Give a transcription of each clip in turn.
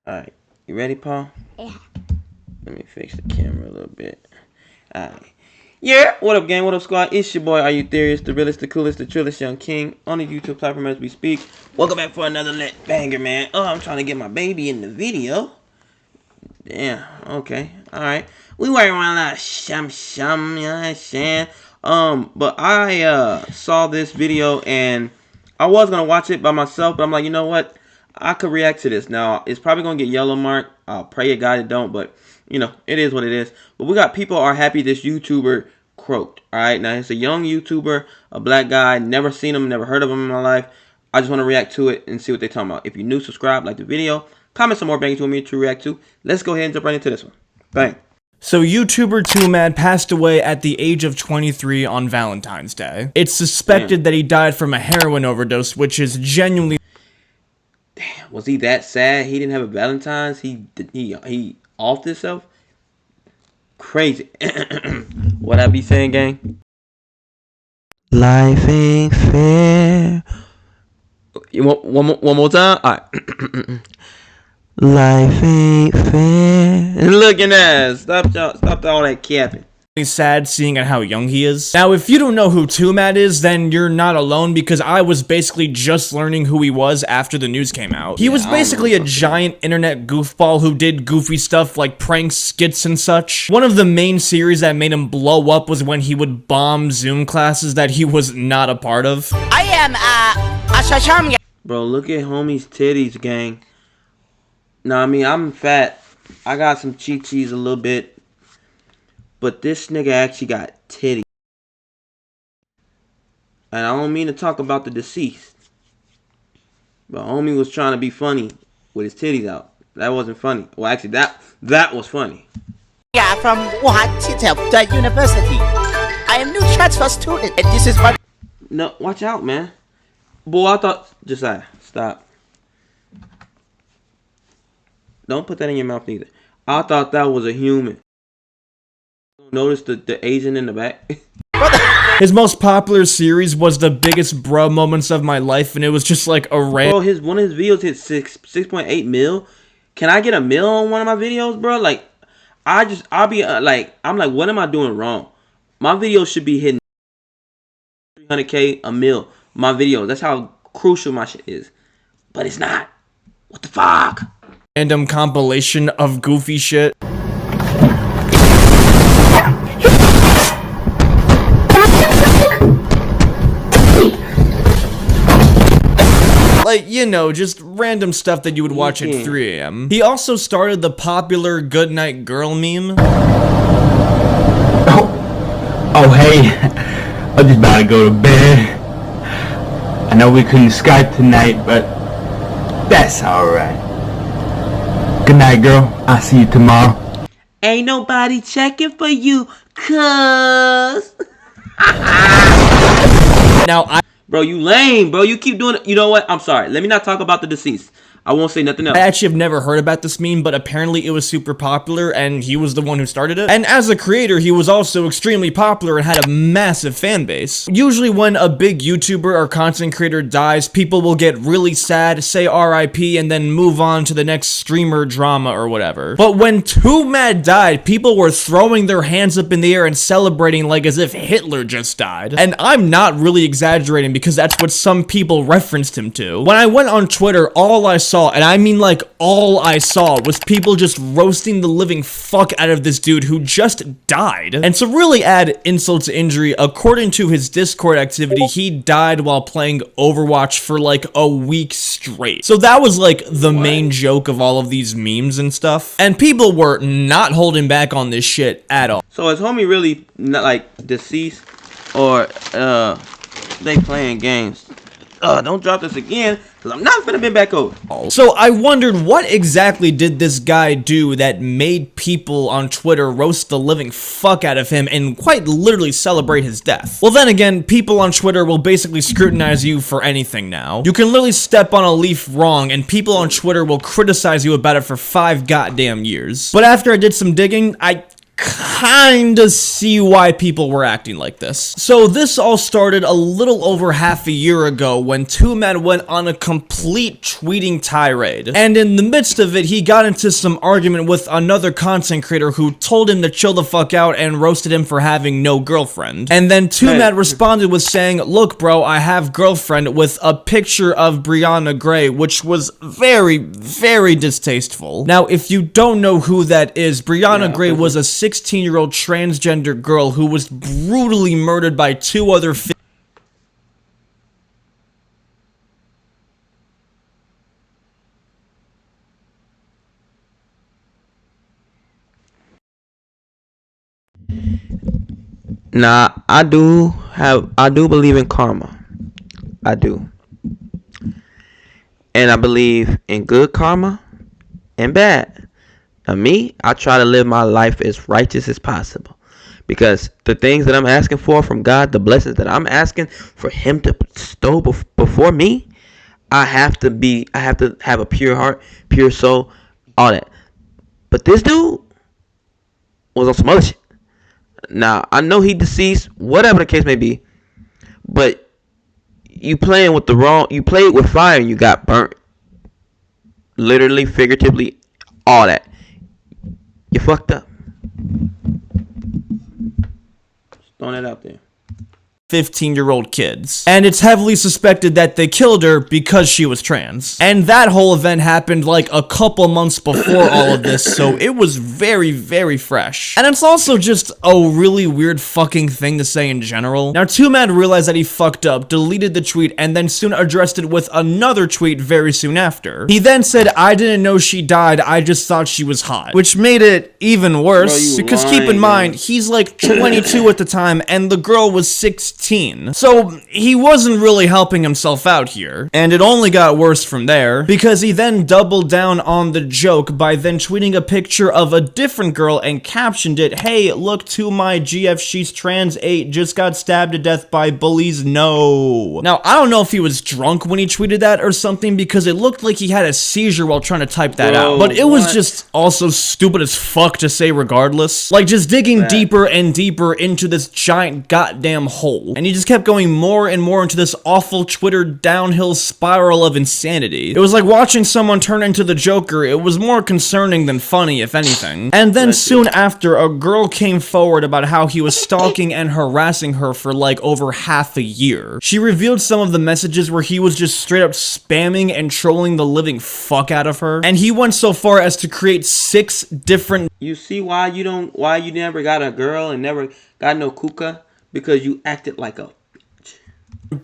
Alright, you ready, Paul? Yeah. Let me fix the camera a little bit. Alright. Yeah, what up, gang? What up, squad? It's your boy, Are You Serious? The realest, the coolest, the trillest young king on the YouTube platform as we speak. Welcome back for another lit banger, man. Oh, I'm trying to get my baby in the video. Damn, okay, alright. We working around a lot of shum, you know what I'm saying? But I saw this video and I was gonna watch it by myself, but I'm like, you know what? I could react to this. Now, it's probably gonna get yellow mark. I'll pray to God it don't, but you know, it is what it is. But we got people are happy this YouTuber croaked. Alright, now it's a young YouTuber, a black guy, never seen him, never heard of him in my life. I just want to react to it and see what they're talking about. If you're new, subscribe, like the video, comment some more bangers you want me to react to. Let's go ahead and jump right into this one. Bang. So YouTuber twomad passed away at the age of 23 on Valentine's Day. It's suspected that he died from a heroin overdose, which is genuinely... Damn, was he that sad? He didn't have a Valentine's? He offed himself? Crazy. What I be saying, gang? Life ain't fair. You want one more time? Alright. Life ain't fair. Looking at stop all that capping. sad seeing at how young he is. Now, if you don't know who twomad is, then you're not alone, because I was basically just learning who he was after the news came out. He was basically a giant internet goofball who did goofy stuff like pranks, skits, and such. One of the main series that made him blow up was when he would bomb Zoom classes that he was not a part of. I am a shasham. Bro, look at homie's titties, gang. Nah, I mean, I'm fat. I got some chi-chis a little bit. But this nigga actually got titties. And I don't mean to talk about the deceased. But homie was trying to be funny with his titties out. That wasn't funny. Well, actually, that was funny. Yeah, from the University. I am new transfer student, and this is my... No, watch out, man. Boy, I thought... Josiah, stop. Don't put that in your mouth neither. I thought that was a human. Notice the Asian in the back. His most popular series was the biggest bro moments of my life, and it was just like a Bro, one of his videos hit 6.8 mil. Can I get a mil on one of my videos, bro? Like, I'll be like, I'm like, what am I doing wrong? My videos should be hitting 300K a mil. My videos, that's how crucial my shit is. But it's not. What the fuck? random compilation of goofy shit. Like, you know, just random stuff that you would watch at 3 AM. He also started the popular Goodnight Girl meme. Oh hey, I'm just about to go to bed. I know we couldn't Skype tonight, but that's alright. Good night, girl. I'll see you tomorrow. Ain't nobody checking for you, cuz. Now, Bro, you lame, bro. You keep doing it. You know what? I'm sorry. Let me not talk about the deceased. I won't say nothing else. I actually have never heard about this meme, but apparently it was super popular, and he was the one who started it. And as a creator, he was also extremely popular and had a massive fan base. Usually when a big YouTuber or content creator dies, people will get really sad, say RIP, and then move on to the next streamer drama or whatever. But when twomad died, people were throwing their hands up in the air and celebrating like as if Hitler just died. And I'm not really exaggerating, because that's what some people referenced him to. When I went on Twitter, all I saw, and I mean like all I saw, was people just roasting the living fuck out of this dude who just died. And to really add insult to injury, according to his Discord activity, he died while playing Overwatch for like a week straight. So that was like the main joke of all of these memes and stuff. And people were not holding back on this shit at all. So is homie really not like deceased, or they playing games? Don't drop this again, because I'm not gonna be back over. So I wondered, what exactly did this guy do that made people on Twitter roast the living fuck out of him and quite literally celebrate his death? Well, then again, people on Twitter will basically scrutinize you for anything now. You can literally step on a leaf wrong, and people on Twitter will criticize you about it for 5 goddamn years. But after I did some digging, I kinda see why people were acting like this. So this all started a little over half a year ago when twomad went on a complete tweeting tirade. And in the midst of it, he got into some argument with another content creator who told him to chill the fuck out and roasted him for having no girlfriend. And then twomad responded with saying, "Look bro, I have girlfriend," with a picture of Brianna Gray, which was very, very distasteful. Now, if you don't know who that is, Brianna Gray was a 16-year-old transgender girl who was brutally murdered by two other Nah, I do believe in karma. I do. And I believe in good karma and bad. Now me, I try to live my life as righteous as possible. Because the things that I'm asking for from God, the blessings that I'm asking for Him to bestow before me, I have to have a pure heart, pure soul, all that. But this dude was on some other shit. Now, I know he deceased, whatever the case may be, but you played with fire and you got burnt. Literally, figuratively, all that. You fucked up. Just throwing it out there. 15-year-old kids. And it's heavily suspected that they killed her because she was trans. And that whole event happened like a couple months before all of this, so it was very, very fresh. And it's also just a really weird fucking thing to say in general. Now, twomad realized that he fucked up, deleted the tweet, and then soon addressed it with another tweet very soon after. He then said, "I didn't know she died, I just thought she was hot." Which made it even worse, because keep in mind, he's like 22 at the time, and the girl was 16. So he wasn't really helping himself out here. And it only got worse from there, because he then doubled down on the joke by then tweeting a picture of a different girl and captioned it, "Hey, look to my GF, she's trans 8, just got stabbed to death by bullies, no." Now, I don't know if he was drunk when he tweeted that or something, because it looked like he had a seizure while trying to type that out. But it was just also stupid as fuck to say regardless. Like, just digging deeper and deeper into this giant goddamn hole. And he just kept going more and more into this awful Twitter downhill spiral of insanity. It was like watching someone turn into the Joker. It was more concerning than funny, if anything. And then soon after, a girl came forward about how he was stalking and harassing her for like over half a year. She revealed some of the messages where he was just straight up spamming and trolling the living fuck out of her. And he went so far as to create 6 different— You see why you never got a girl and never got no kuka? Because you acted like a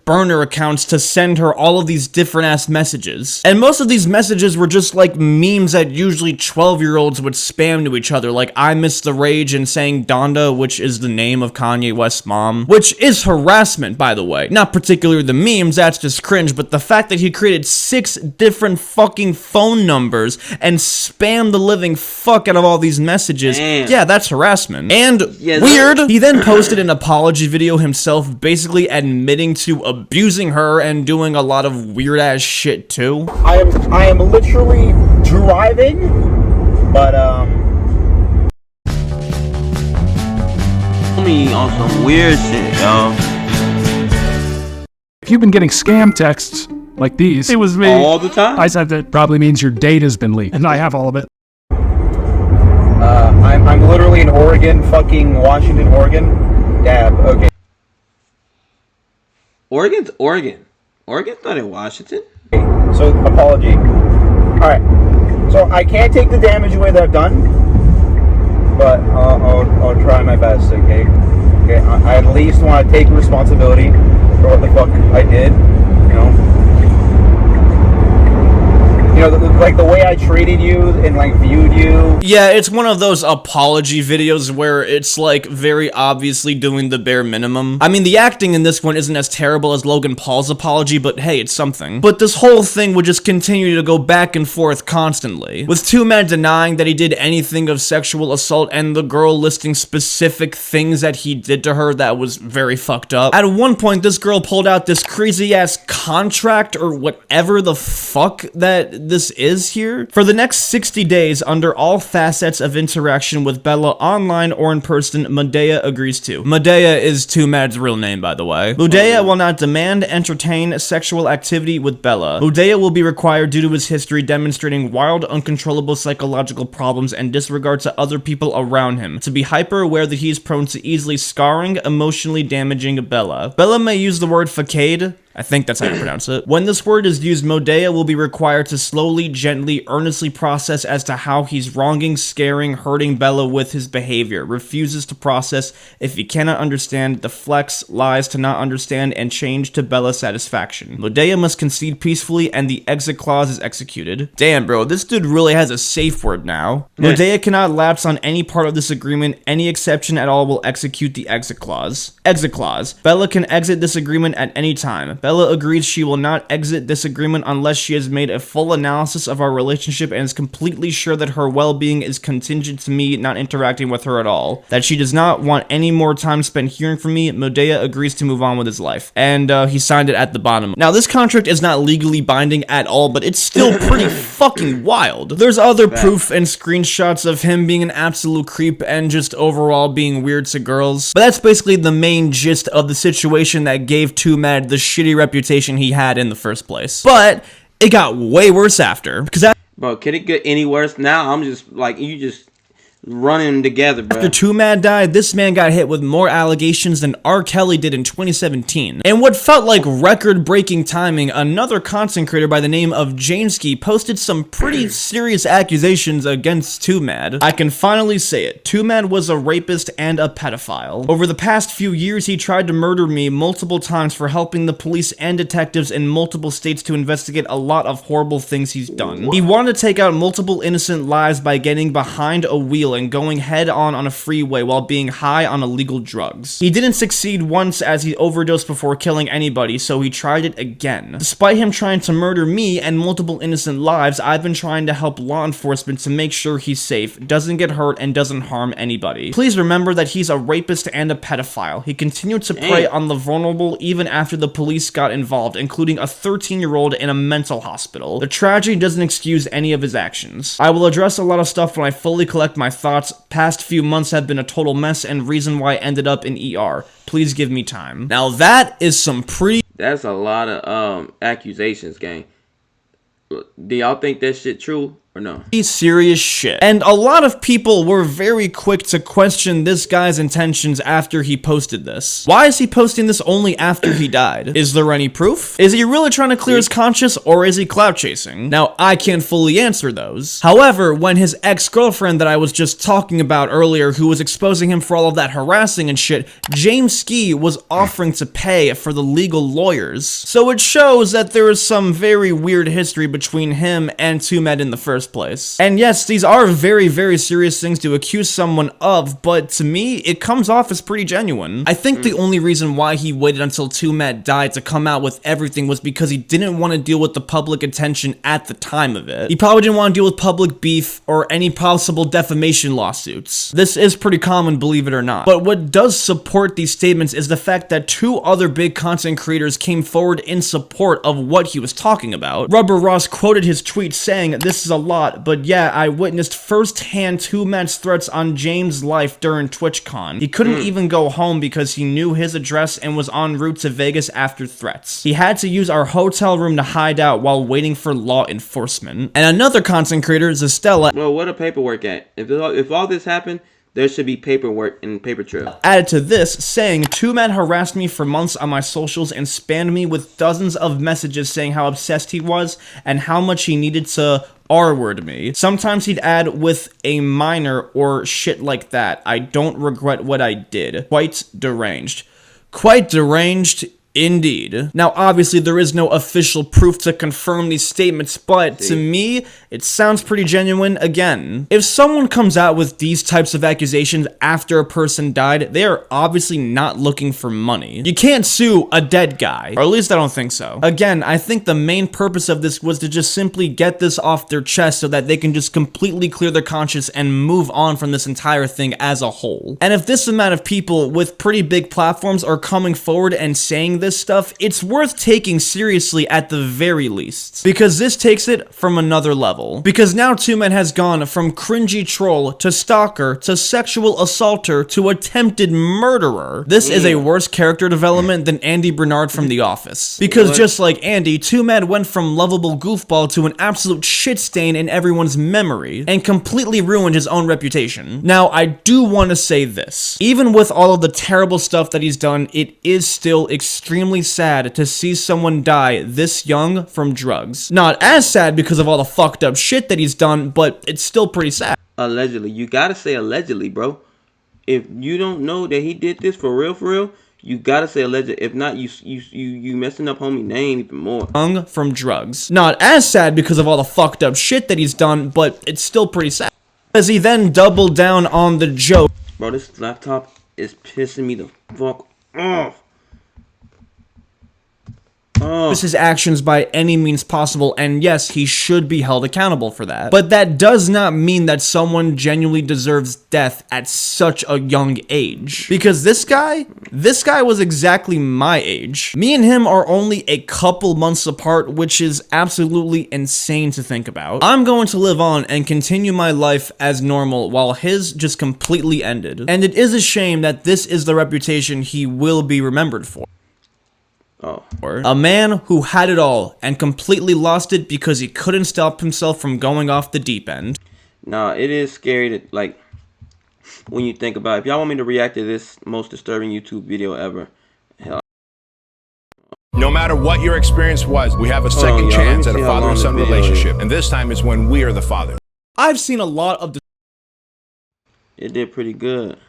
burner accounts to send her all of these different ass messages. And most of these messages were just like memes that usually 12-year-olds would spam to each other, like "I miss the rage" and saying Donda, which is the name of Kanye West's mom, which is harassment, by the way. Not particularly the memes, that's just cringe, but the fact that he created 6 different fucking phone numbers and spammed the living fuck out of all these messages, yeah, that's harassment. And weird, he then posted an apology video himself, basically admitting to abusing her and doing a lot of weird ass shit too. I am literally driving, but me on some weird shit, yo. If you've been getting scam texts like these, it was me all the time. I said that probably means your date has been leaked, and I have all of it. I'm literally in Oregon, fucking Washington, Oregon. Dab. Okay. Oregon's Oregon. Oregon's not in Washington. So, apology. Alright. So, I can't take the damage away that I've done, but I'll try my best, okay? Okay, I at least want to take responsibility for what the fuck I did, you know? You know, like the way I treated you and like viewed you. Yeah, it's one of those apology videos where it's like very obviously doing the bare minimum. I mean, the acting in this one isn't as terrible as Logan Paul's apology, but hey, it's something. But this whole thing would just continue to go back and forth constantly, with twomad denying that he did anything of sexual assault and the girl listing specific things that he did to her that was very fucked up. At one point, this girl pulled out this crazy ass contract or whatever the fuck that point this is here? For the next 60 days, under all facets of interaction with Bella online or in person, Medea agrees to. Medea is twomad's real name, by the way. Medea will not demand, entertain sexual activity with Bella. Medea will be required due to his history demonstrating wild, uncontrollable psychological problems and disregard to other people around him, to be hyper aware that he is prone to easily scarring, emotionally damaging Bella. Bella may use the word facade. I think that's how you pronounce it. When this word is used, Medea will be required to slowly, gently, earnestly process as to how he's wronging, scaring, hurting Bella with his behavior, refuses to process if he cannot understand, deflects, lies to not understand, and change to Bella's satisfaction. Medea must concede peacefully, and the exit clause is executed. Damn, bro, this dude really has a safe word now. Medea cannot lapse on any part of this agreement. Any exception at all will execute the exit clause. Exit clause. Bella can exit this agreement at any time. Bella agrees she will not exit this agreement unless she has made a full analysis of our relationship and is completely sure that her well-being is contingent to me not interacting with her at all. That she does not want any more time spent hearing from me. Medea agrees to move on with his life. And he signed it at the bottom. Now, this contract is not legally binding at all, but it's still pretty fucking wild. There's other proof and screenshots of him being an absolute creep and just overall being weird to girls. But that's basically the main gist of the situation that gave twomad the shitty reputation he had in the first place. But it got way worse after, because Bro, can it get any worse? Now I'm just like, you just running together, bro. after twomad died, this man got hit with more allegations than R. Kelly did in 2017. And what felt like record-breaking timing, another content creator by the name of Janeski posted some pretty serious accusations against twomad. I can finally say it. twomad was a rapist and a pedophile. Over the past few years, he tried to murder me multiple times for helping the police and detectives in multiple states to investigate a lot of horrible things he's done. He wanted to take out multiple innocent lives by getting behind a wheel and going head-on on a freeway while being high on illegal drugs. He didn't succeed once as he overdosed before killing anybody, so he tried it again. Despite him trying to murder me and multiple innocent lives, I've been trying to help law enforcement to make sure he's safe, doesn't get hurt, and doesn't harm anybody. Please remember that he's a rapist and a pedophile. He continued to prey on the vulnerable even after the police got involved, including a 13-year-old in a mental hospital. The tragedy doesn't excuse any of his actions. I will address a lot of stuff when I fully collect my thoughts. Past few months have been a total mess and reason why I ended up in ER. Please give me time. Now that is some pretty... That's a lot of accusations, gang. Do y'all think that shit true or no? Serious shit. And a lot of people were very quick to question this guy's intentions after he posted this. Why is he posting this only after he died? Is there any proof? Is he really trying to clear his conscience, or is he clout chasing? Now, I can't fully answer those. However, when his ex-girlfriend that I was just talking about earlier, who was exposing him for all of that harassing and shit, Janeski was offering to pay for the legal lawyers. So it shows that there is some very weird history between him and twomad in the first place. And yes, these are very, very serious things to accuse someone of, but to me, it comes off as pretty genuine. I think the only reason why he waited until twomad died to come out with everything was because he didn't want to deal with the public attention at the time of it. He probably didn't want to deal with public beef or any possible defamation lawsuits. This is pretty common, believe it or not. But what does support these statements is the fact that two other big content creators came forward in support of what he was talking about. Rubber Ross quoted his tweet saying, "This is a lot, but yeah, I witnessed firsthand twomad's threats on James' life during TwitchCon. He couldn't even go home because he knew his address and was en route to Vegas after threats. He had to use our hotel room to hide out while waiting for law enforcement." And another content creator, Zestella, Well, where the paperwork at? If all this happened, there should be paperwork and paper trail. added to this, saying, "twomad harassed me for months on my socials and spammed me with dozens of messages saying how obsessed he was and how much he needed to R-word me. Sometimes he'd add with a minor or shit like that. I don't regret what I did. Quite deranged." Quite deranged indeed. Now, obviously, there is no official proof to confirm these statements, but to me, it sounds pretty genuine. Again, if someone comes out with these types of accusations after a person died, they are obviously not looking for money. You can't sue a dead guy, or at least I don't think so. Again, I think the main purpose of this was to just simply get this off their chest so that they can just completely clear their conscience and move on from this entire thing as a whole. And if this amount of people with pretty big platforms are coming forward and saying this, this stuff, it's worth taking seriously at the very least. Because this takes it from another level. Because now twomad has gone from cringy troll to stalker to sexual assaulter to attempted murderer. This is a worse character development than Andy Bernard from The Office. Because just like Andy, twomad went from lovable goofball to an absolute shit stain in everyone's memory, and completely ruined his own reputation. Now, I do want to say this. Even with all of the terrible stuff that he's done, it is still extremely sad to see someone die this young from drugs. Not as sad because of all the fucked up shit that he's done, but it's still pretty sad. Allegedly. You gotta say allegedly, bro. If you don't know that he did this for real, you gotta say alleged. If not, you messing up homie name even more. Young from drugs. Not as sad because of all the fucked up shit that he's done, but it's still pretty sad. As he then doubled down on the joke. Bro, this laptop is pissing me the fuck off. His actions by any means possible, and yes, he should be held accountable for that. But that does not mean that someone genuinely deserves death at such a young age. Because this guy was exactly my age. Me and him are only a couple months apart, which is absolutely insane to think about. I'm going to live on and continue my life as normal while his just completely ended. And it is a shame that this is the reputation he will be remembered for. A man who had it all and completely lost it because he couldn't stop himself from going off the deep end. Nah, it is scary to, like, when you think about it. If y'all want me to react to this most disturbing YouTube video ever, hell. No matter what your experience was, we have a second chance at a father and son relationship. And this time is when we are the father. I've seen a lot of It did pretty good.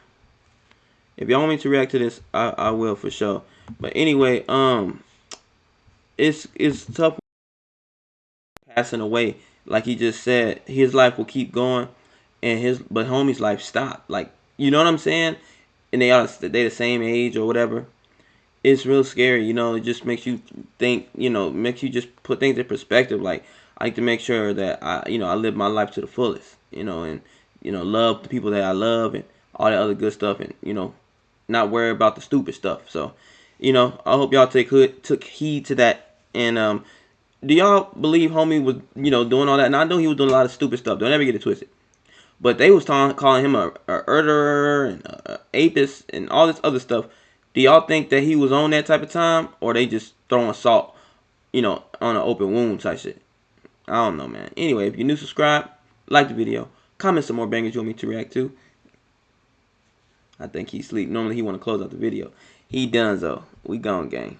If y'all want me to react to this, I will for sure. But anyway, it's tough passing away. Like he just said, his life will keep going, and but homie's life stopped. Like, you know what I'm saying? And they the same age or whatever. It's real scary, you know. It just makes you think, you know, makes you just put things in perspective. Like, I like to make sure that I live my life to the fullest, you know, and love the people that I love and all that other good stuff, and not worry about the stupid stuff. So, I hope y'all took heed to that. And do y'all believe homie was doing all that? Now I know he was doing a lot of stupid stuff. Don't ever get it twisted. But they was calling him a murderer and a apist and all this other stuff. Do y'all think that he was on that type of time, or they just throwing salt, on an open wound type shit? I don't know, man. Anyway, if you're new, subscribe, like the video, comment some more bangers you want me to react to. I think he's asleep. Normally he want to close out the video. He done, though. We gone, gang.